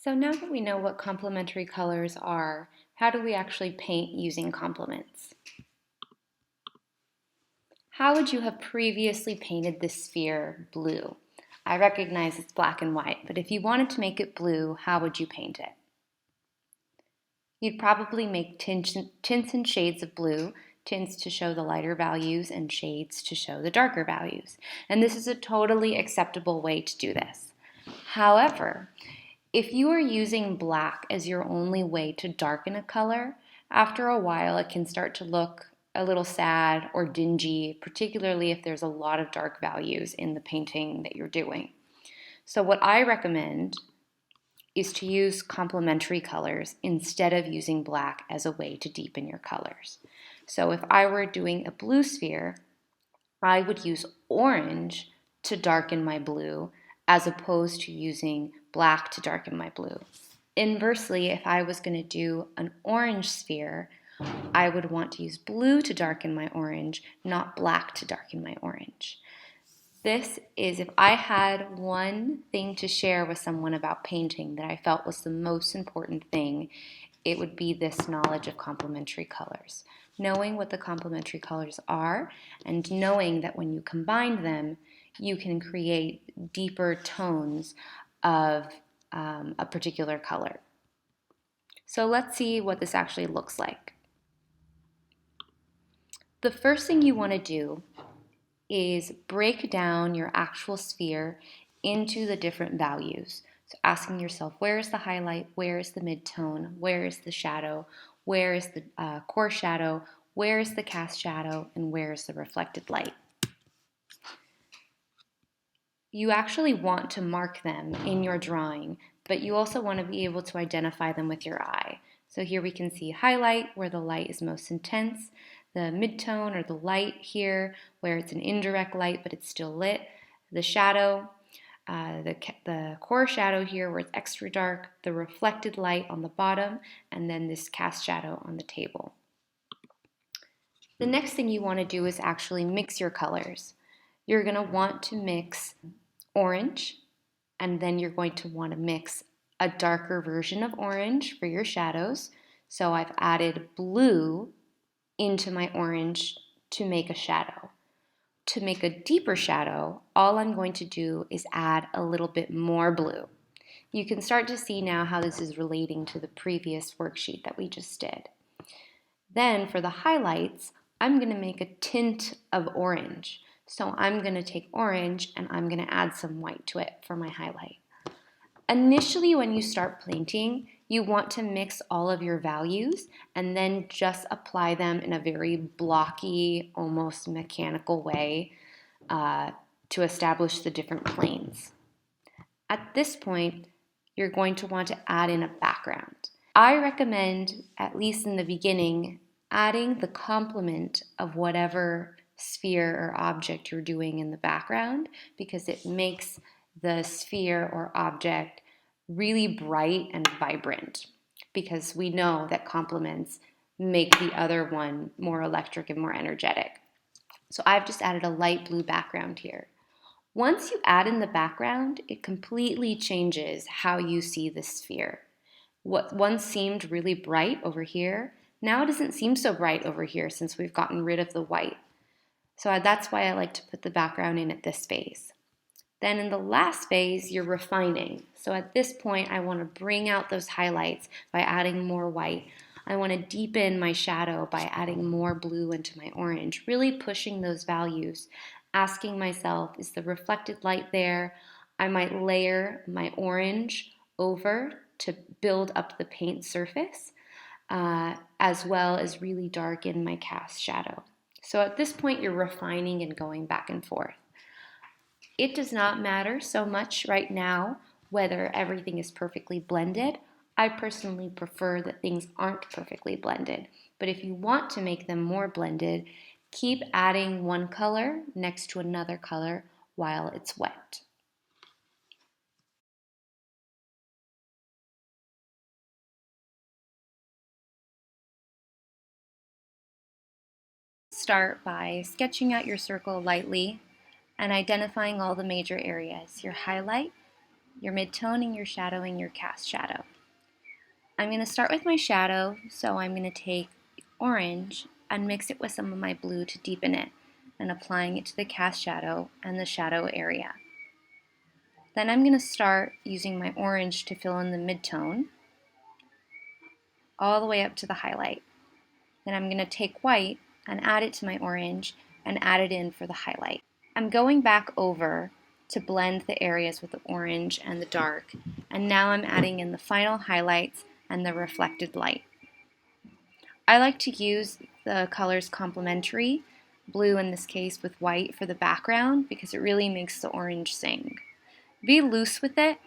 So now that we know what complementary colors are, how do we actually paint using complements? How would you have previously painted this sphere blue? I recognize it's black and white, but if you wanted to make it blue, how would you paint it? You'd probably make tints and shades of blue, tints to show the lighter values and shades to show the darker values. And this is a totally acceptable way to do this. However, if you are using black as your only way to darken a color, after a while it can start to look a little sad or dingy, particularly if there's a lot of dark values in the painting that you're doing. So what I recommend is to use complementary colors instead of using black as a way to deepen your colors. So if I were doing a blue sphere, I would use orange to darken my blue as opposed to using black to darken my blue. Inversely, if I was going to do an orange sphere, I would want to use blue to darken my orange, not black to darken my orange. This is if I had one thing to share with someone about painting that I felt was the most important thing, it would be this knowledge of complementary colors. Knowing what the complementary colors are and knowing that when you combine them, you can create deeper tones of a particular color. So let's see what this actually looks like. The first thing you want to do is break down your actual sphere into the different values. So asking yourself, where is the highlight, where is the midtone, where is the shadow, where is the core shadow, where is the cast shadow, and where is the reflected light. You actually want to mark them in your drawing, but you also want to be able to identify them with your eye. So here we can see highlight, where the light is most intense, the midtone or the light here, where it's an indirect light but it's still lit, the shadow, the core shadow here where it's extra dark, the reflected light on the bottom, and then this cast shadow on the table. The next thing you want to do is actually mix your colors. You're going to want to mix orange, and then you're going to want to mix a darker version of orange for your shadows. So I've added blue into my orange to make a shadow. To make a deeper shadow, all I'm going to do is add a little bit more blue. You can start to see now how this is relating to the previous worksheet that we just did. Then for the highlights, I'm going to make a tint of orange. So I'm going to take orange and I'm going to add some white to it for my highlight. Initially, when you start painting, you want to mix all of your values and then just apply them in a very blocky, almost mechanical way to establish the different planes. At this point, you're going to want to add in a background. I recommend, at least in the beginning, adding the complement of whatever sphere or object you're doing in the background because it makes the sphere or object really bright and vibrant, because we know that complements make the other one more electric and more energetic. So I've just added a light blue background here. Once you add in the background, it completely changes how you see the sphere. What once seemed really bright over here, now it doesn't seem so bright over here since we've gotten rid of the white. So that's why I like to put the background in at this phase. Then in the last phase, you're refining. So at this point, I want to bring out those highlights by adding more white. I want to deepen my shadow by adding more blue into my orange, really pushing those values, asking myself, is the reflected light there? I might layer my orange over to build up the paint surface, as well as really darken my cast shadow. So at this point, you're refining and going back and forth. It does not matter so much right now whether everything is perfectly blended. I personally prefer that things aren't perfectly blended. But if you want to make them more blended, keep adding one color next to another color while it's wet. Start by sketching out your circle lightly and identifying all the major areas, your highlight, your midtone and your shadow and your cast shadow. I'm going to start with my shadow, so I'm going to take orange and mix it with some of my blue to deepen it, and applying it to the cast shadow and the shadow area. Then I'm going to start using my orange to fill in the midtone all the way up to the highlight. Then I'm going to take white and add it to my orange and add it in for the highlight. I'm going back over to blend the areas with the orange and the dark, and now I'm adding in the final highlights and the reflected light. I like to use the colors complementary, blue in this case with white for the background, because it really makes the orange sing. Be loose with it,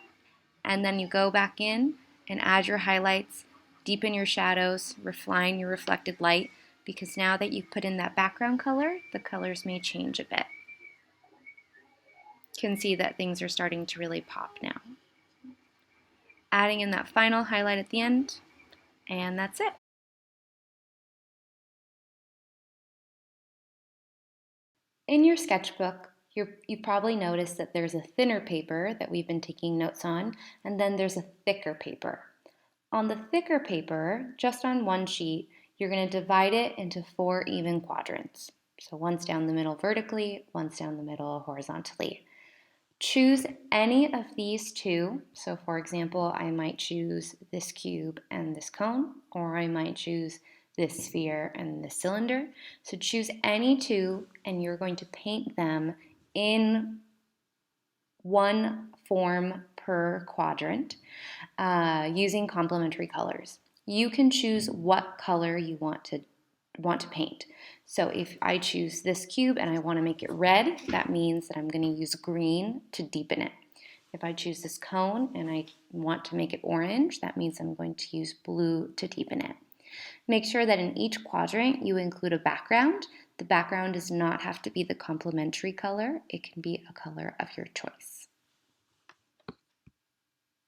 and then you go back in and add your highlights, deepen your shadows, refine your reflected light, because now that you've put in that background color, the colors may change a bit. You can see that things are starting to really pop now. Adding in that final highlight at the end, and that's it. In your sketchbook, you probably noticed that there's a thinner paper that we've been taking notes on, and then there's a thicker paper. On the thicker paper, just on one sheet, you're going to divide it into 4 even quadrants. So one's down the middle vertically, one's down the middle horizontally. Choose any of these 2. So for example, I might choose this cube and this cone, or I might choose this sphere and this cylinder. So choose any 2, and you're going to paint them in one form per quadrant using complementary colors. You can choose what color you want to paint. So if I choose this cube and I want to make it red, that means that I'm going to use green to deepen it. If I choose this cone and I want to make it orange, that means I'm going to use blue to deepen it. Make sure that in each quadrant you include a background. The background does not have to be the complementary color. It can be a color of your choice.